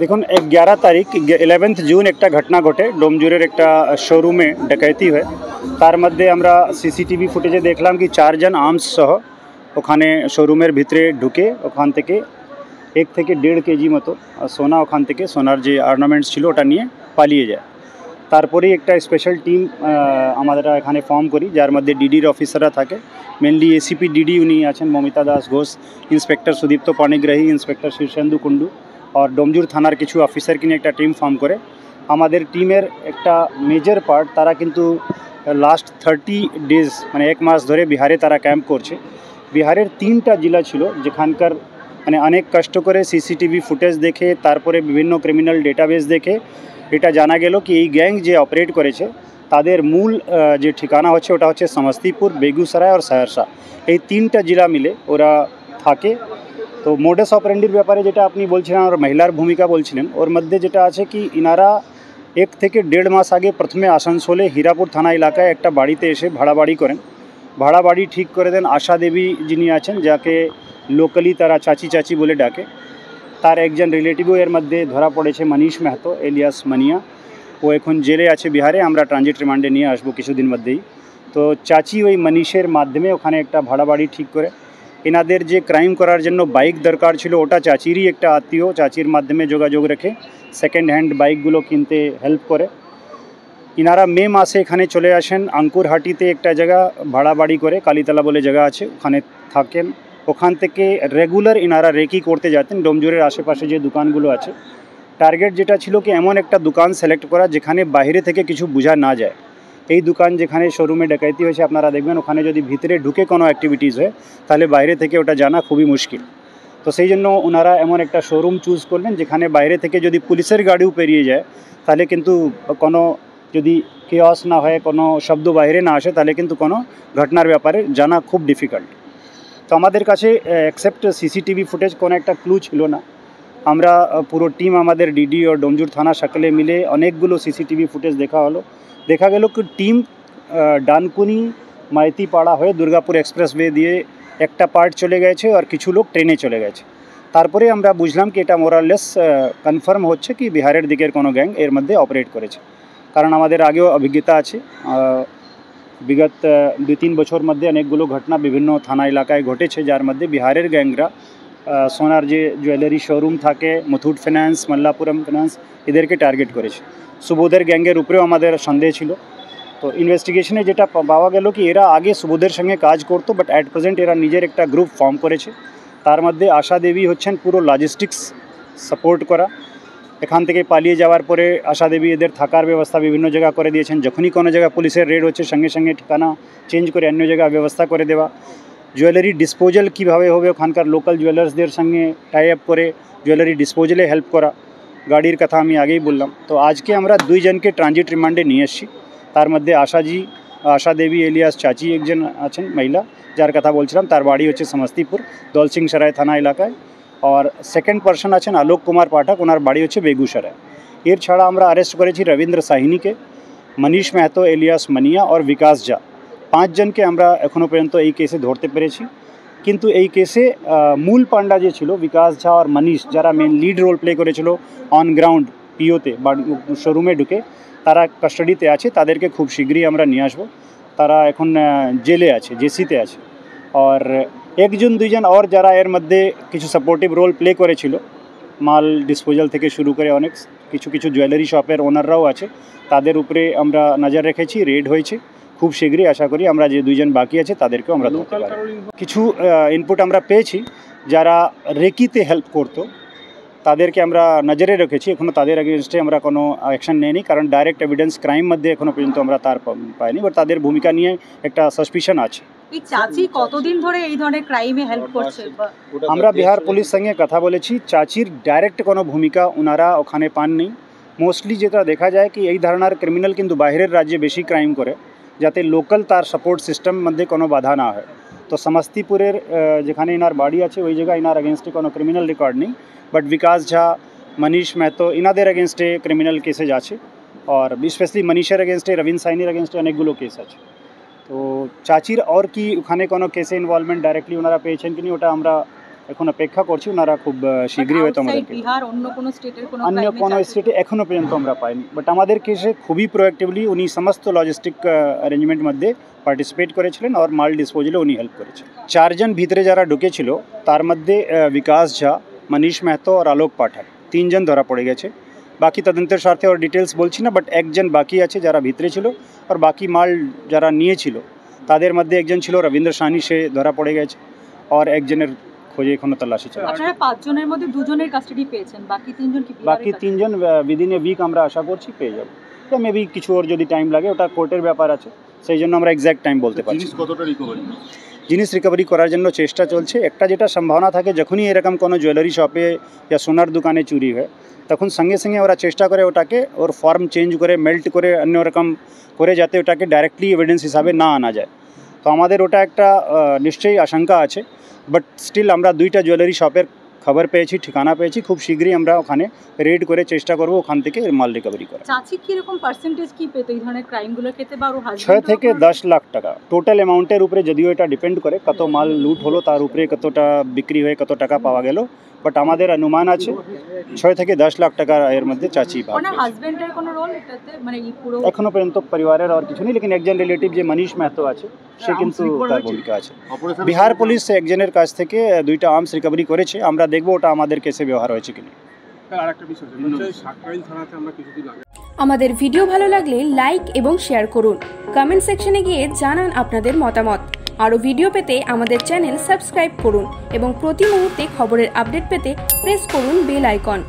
দেখুন 11 তারিখ 11th June একটা ঘটনা ঘটে ডোমজুরের একটা শোরুমে ডাকাতি হয়। তার মধ্যে আমরা সিসিটিভি ফুটেজে দেখলাম কি 4 জন আর্মস সহ ওখানে শোরুমের ভিতরে ঢুকে ওখান থেকে 1 থেকে 1.5 কেজি মতো সোনা ওখান থেকে সোনার যে অর্নামেন্টস ছিল ওটা নিয়ে পালিয়ে যায়। তারপরেই একটা স্পেশাল টিম আমরা এখানে ফর্ম করি, যার মধ্যে ডিডির অফিসাররা থাকে। মেনলি এসিপি ডিডি উনি আছেন মমিতা দাস ঘোষ, ইন্সপেক্টর সুদীপ্ত পানিগ্রাহী, ইন্সপেক্টর শীর্ষেন্দু কুন্ডু और डोमजुर थानार किछु अफिसार की एक टीम फर्म करे। हमारे टीमेर एक मेजर पार्ट तारा किन्तु लास्ट 30 डेज मैं 1 मास धरे बिहारे तारा कैम्प करछे। बिहारेर 3टा जिला छिलो जेखानकार मैं अनेक कष्ट करे सीसीटीवी फुटेज देखे तारपरे विभिन्न क्रिमिनल डेटाबेस देखे এটা জানা গেল কি এই গ্যাং যে অপারেট করেছে তাদের মূল যে ঠিকানা হচ্ছে ওটা হচ্ছে সমস্তিপুর, বেগুসরাই আর सहरसा, এই 3টা জেলা মিলে ওরা থাকে। तो मोडस ऑपरेंडिर ব্যাপারে যেটা আপনি বলছিলেন আর মহিলার ভূমিকা বলছিলেন ওর মধ্যে যেটা আছে কি ইনারা 1 থেকে 1.5 মাস আগে প্রথমে আসানসোলে হীরাপুর থানা এলাকায় একটা বাড়িতে এসে ভাড়া বাড়ি করেন। ভাড়া বাড়ি ঠিক করে দেন আশা দেবী যিনি আছেন, যাকে লোকালি তারা চাচি চাচি বলে ডাকে। তার একজন রিলেটিভও এর মধ্যে ধরা পড়েছে, মনীষ মেহতো এলিয়াস মানিয়া। ও এখন জেলে আছে বিহারে, আমরা ট্রানজিট রিমান্ডে নিয়ে আসবো কিছুদিন মধ্যেই। তো চাচি ওই মনীষের মাধ্যমে ওখানে একটা ভাড়া বাড়ি ঠিক করে এনাদের যে ক্রাইম করার জন্য বাইক দরকার ছিল ওটা চাচিরই একটা আত্মীয় চাচির মাধ্যমে যোগাযোগ রেখে সেকেন্ড হ্যান্ড বাইকগুলো কিনতে হেল্প করে। ইনারা মে মাসে এখানে চলে আসেন আঙ্কুরহাটিতে একটা জায়গা ভাড়া বাড়ি করে, কালীতলা বলে জায়গা আছে, ওখানে থাকেন। ওখান থেকে রেগুলার ইনারা রেকি করতে যেতেন ডোমজুরের আশেপাশে যে দোকানগুলো আছে। টার্গেট যেটা ছিল কি এমন একটা দোকান সিলেক্ট করা যেখানে বাইরে থেকে কিছু বোঝা না যায়। এই দোকান যেখানে শোরুমে ডাকাতি হয়েছে আপনারা দেখবেন ওখানে যদি ভিতরে ঢুকে কোনো অ্যাক্টিভিটিস হয় তাহলে বাইরে থেকে ওটা জানা খুবই মুশকিল। তো সেই জন্য ওনারা এমন একটা শোরুম চুজ করলেন যেখানে বাইরে থেকে যদি পুলিশের গাড়িও পেরিয়ে যায় তাহলে কিন্তু কোনো যদি কেওয়াস না হয়, কোনো শব্দ বাইরে না আসে তাহলে কিন্তু কোনো ঘটনার ব্যাপারে জানা খুব ডিফিকাল্ট। তো আমাদের কাছে এক্সেপ্ট সিসিটিভি ফুটেজ কোনো একটা ক্লু ছিল না। আমরা পুরো টিম আমাদের ডিডি और ডোমজুর থানা সকলে মিলে অনেকগুলো সিসিটিভি ফুটেজ দেখা হলো। দেখা গেল কি টিম ডানকুনি মাইতিপাড়া হয়ে দুর্গাপুর এক্সপ্রেসওয়ে দিয়ে একটা পার্ট চলে গেছে আর কিছু লোক ট্রেনে চলে গেছে। তারপরে আমরা বুঝলাম কি এটা মোরালেস কনফার্ম হচ্ছে কি বিহারের দিকের কোনো গ্যাং এর মধ্যে অপারেট করেছে, কারণ আমাদের আগেও অভিজ্ঞতা আছে। বিগত 2-3 বছর মধ্যে অনেকগুলো ঘটনা বিভিন্ন থানা এলাকায় ঘটেছে, যার মধ্যে বিহারের গ্যাংরা সোনার যে জুয়েলারি শোরুম থাকে, মুথুট ফিন্যান্স, মাল্লাপুরম ফিন্যান্স, এদেরকে টার্গেট করেছে। সুবোধের গ্যাংয়ের উপরেও আমাদের সন্দেহ ছিল। তো ইনভেস্টিগেশনে যেটা পাওয়া গেল কি এরা আগে সুবোধের সঙ্গে কাজ করতো, বাট অ্যাট প্রেজেন্ট এরা নিজের একটা গ্রুপ ফর্ম করেছে। তার মধ্যে আশা দেবী হচ্ছেন পুরো লজিস্টিক্স সাপোর্ট করা। এখান থেকে পালিয়ে যাওয়ার পরে আশা দেবী এদের থাকার ব্যবস্থা বিভিন্ন জায়গা করে দিয়েছেন। যখনই কোনো জায়গা পুলিশের রেড হচ্ছে সঙ্গে সঙ্গে ঠিকানা চেঞ্জ করে অন্য জায়গায় ব্যবস্থা করে দেওয়া। জুয়েলারি ডিসপোজাল কীভাবে হবে ওখানকার লোকাল জুয়েলার্সদের সঙ্গে টাই আপ করে জুয়েলারি ডিসপোজালে হেল্প করা। গাড়ির কথা আমি আগেই বললাম। তো আজকে আমরা 2 জনকে ট্রানজিট রিমান্ডে নিয়ে এসেছি। তার মধ্যে আশা দেবী এলিয়াস চাচি একজন আছেন মহিলা, যার কথা বলছিলাম, তার বাড়ি হচ্ছে সমস্তিপুর দৌলসিং সরাই থানা এলাকায়। और सेकेंड पर्सन आছেন आलोक कुमार पाठक, ওনার বাড়ি হচ্ছে বেগুসরাই। এর ছাড়া আমরা अरेस्ट করেছি রবীন্দ্র সাহিনীকে, মনীষ মেহতো এলিয়াস মানিয়া और विकास झा। 5 জনকে আমরা এখনও পর্যন্ত এই কেসে ধরতে পেরেছি। কিন্তু এই কেসে মূল পান্ডা যে ছিল विकास झा और মনীষ, যারা মেন লিড রোল প্লে করেছিল অন গ্রাউন্ড পিওতে শোরুমে ঢুকে, তারা কাস্টাডিতে আছে। তাদেরকে খুব শীঘ্রই আমরা নিয়ে আসবো। তারা এখন জেলে আছে, জেসিতে আছে। और 1-2 জন और যারা এর মধ্যে কিছু সাপোর্টিভ রোল প্লে করেছিল, মাল ডিসপোজাল থেকে শুরু করে অনেক কিছু জুয়েলারি শপের ওনাররাও আছে, তাদের উপরে আমরা নজর রেখেছি। রেড হয়েছে, খুব শীঘ্রই আশা করি আমরা যে 2 জন বাকি আছে তাদেরকেও আমরা ধরতে পারব। কিছু ইনপুট আমরা পেয়েছি যারা রেকিতে হেল্প করতো তাদেরকে আমরা নজরে রেখেছি। এখনও তাদের এগেনস্টে আমরা কোনো অ্যাকশন নেইনি, কারণ ডাইরেক্ট এভিডেন্স ক্রাইম মধ্যে এখনও পর্যন্ত আমরা তার পাইনি, বাট তাদের ভূমিকা নিয়ে একটা সাসপিশন আছে। এই চাচি কতদিন ধরে এই ধরনের ক্রাইমে হেল্প করছে? আমরা বিহার পুলিশ সঙ্গে কথা বলেছি, চাচির ডাইরেক্ট কোনো ভূমিকা ওনারা ওখানে পাননি। মোস্টলি যেটা দেখা যায় কি এই ধরনের ক্রিমিনাল কিন্তু বাইরের রাজ্যে বেশি ক্রাইম করে, যাতে লোকাল তার সাপোর্ট সিস্টেম মধ্যে কোনো বাধা না হয়। তো সমস্তিপুরের যেখানে ইনার বাড়ি আছে ওই জায়গায় ইনার এগেনস্টে কোনো ক্রিমিনাল রেকর্ড নেই, বাট विकास झा, मनीष मेहतो इनाদের এগেনস্টে ক্রিমিনাল কেসেজ আছে। और স্পেশালি মনীষের এগেনস্টে, রবীন্দ্র সাইনির এগেনস্টে অনেকগুলো কেস আছে। তো চাচির और কি ওখানে কোনো কেসে ইনভলভমেন্ট ডাইরেক্টলি ওনারা পেয়েছেন কিনা ওটা আমরা এখন অপেক্ষা করছি ওনারা খুব শীঘ্রই হয়তো আমাদেরকে বিহার অন্য কোনো স্টেটের কোনো অন্য কোনো স্টেটে এখনো পর্যন্ত আমরা পাইনি বাট আমাদের কেসে খুবই প্রোঅ্যাক্টিভলি উনি সমস্ত লজিস্টিক অ্যারেঞ্জমেন্ট মধ্যে পার্টিসিপেট করেছিলেন আর মাল ডিসপোজালে উনি হেল্প করেছেন। 4 জন ভিতরে যারা ঢুকেছিল তার মধ্যে বিকাশ ঝা, মনীষ মেহতো আর আলোক পাঠক 3 জন ধরা পড়ে গেছে। বাকি তদন্তের স্বার্থে আর ডিটেলস বলছি না, বাট একজন বাকি আছে যারা ভিতরে ছিল আর বাকি মাল যারা নিয়েছিল তাদের মধ্যে একজন ছিল রবীন্দ্র সানি, সে ধরা পড়ে গেছে আর একজনের খোঁজে এখনো তল্লাশি চলছে। আপনারা 5 জনের মধ্যে 2 জনের কাস্টাডি পেয়েছেন, বাকি 3 জন কি? বাকি 3 জন উইদিন এ উইক আমরা আশা করছি পেয়ে যাব। তো মেবি কিছু ওর যদি টাইম লাগে ওটা কোর্টের ব্যাপার আছে, সেই জন্য আমরা এক্স্যাক্ট টাইম বলতে পারছি। জিনিস রিকভারি করার জন্য চেষ্টা চলছে। একটা যেটা সম্ভাবনা থাকে যখনই এরকম কোনো জুয়েলারি শপে বা সোনার দোকানে চুরি হয় তখন সঙ্গে সঙ্গে ওরা চেষ্টা করে ওটাকে ওর ফর্ম চেঞ্জ করে মেল্ট করে অন্য রকম করে যাতে ওটাকে ডাইরেক্টলি এভিডেন্স হিসাবে না আনা যায়। তো আমাদের ওটা একটা নিশ্চয়ই আশঙ্কা আছে, বাট স্টিল আমরা 2টা জুয়েলারি শপের খবর পেয়েছি, ঠিকানা পেয়েছি, খুব শীঘ্রই আমরা ওখানে রেড করে চেষ্টা করব ওখান থেকে মাল রিকভারি করা। চাচি কি রকম পার্সেন্টেজ কি পেতে এই ধরনের ক্রাইমগুলোর ক্ষেত্রে বা ওর হাজবেন্ড? 6 থেকে 10 লাখ টাকা টোটাল অ্যামাউন্টের উপরে, যদিও এটা ডিপেন্ড করে কত মাল লুট হলো তার উপরে কতটা বিক্রি হয়ে কত টাকা পাওয়া গেল, বাট আমাদের অনুমান আছে 6 থেকে 10 লাখ টাকা এর মধ্যে চাচি ভাগ। ওনার হাজবেন্ডের কোনো রোল এটাতে, মানে এই পুরো এখনো পর্যন্ত পরিবারের আর কিছু নেই, লেকিন একজন রিলেটিভ যে মনীষ মেহতো আছে সে কিন্তু তার ভূমিকা আছে। বিহার পুলিশ একজনের কাছ থেকে 2টা আর্মস রিকভারি করেছে, আমরা দেখব ওটা আমাদের কেসে ব্যবহার হয়েছে কিনা। আমাদের ভিডিও ভালো লাগলে লাইক এবং শেয়ার করুন, কমেন্ট সেকশনে গিয়ে জানান আপনাদের মতামত। আরও ভিডিও পেতে আমাদের চ্যানেল সাবস্ক্রাইব করুন এবং প্রতি মুহূর্তে খবরের আপডেট পেতে প্রেস করুন বেল আইকন।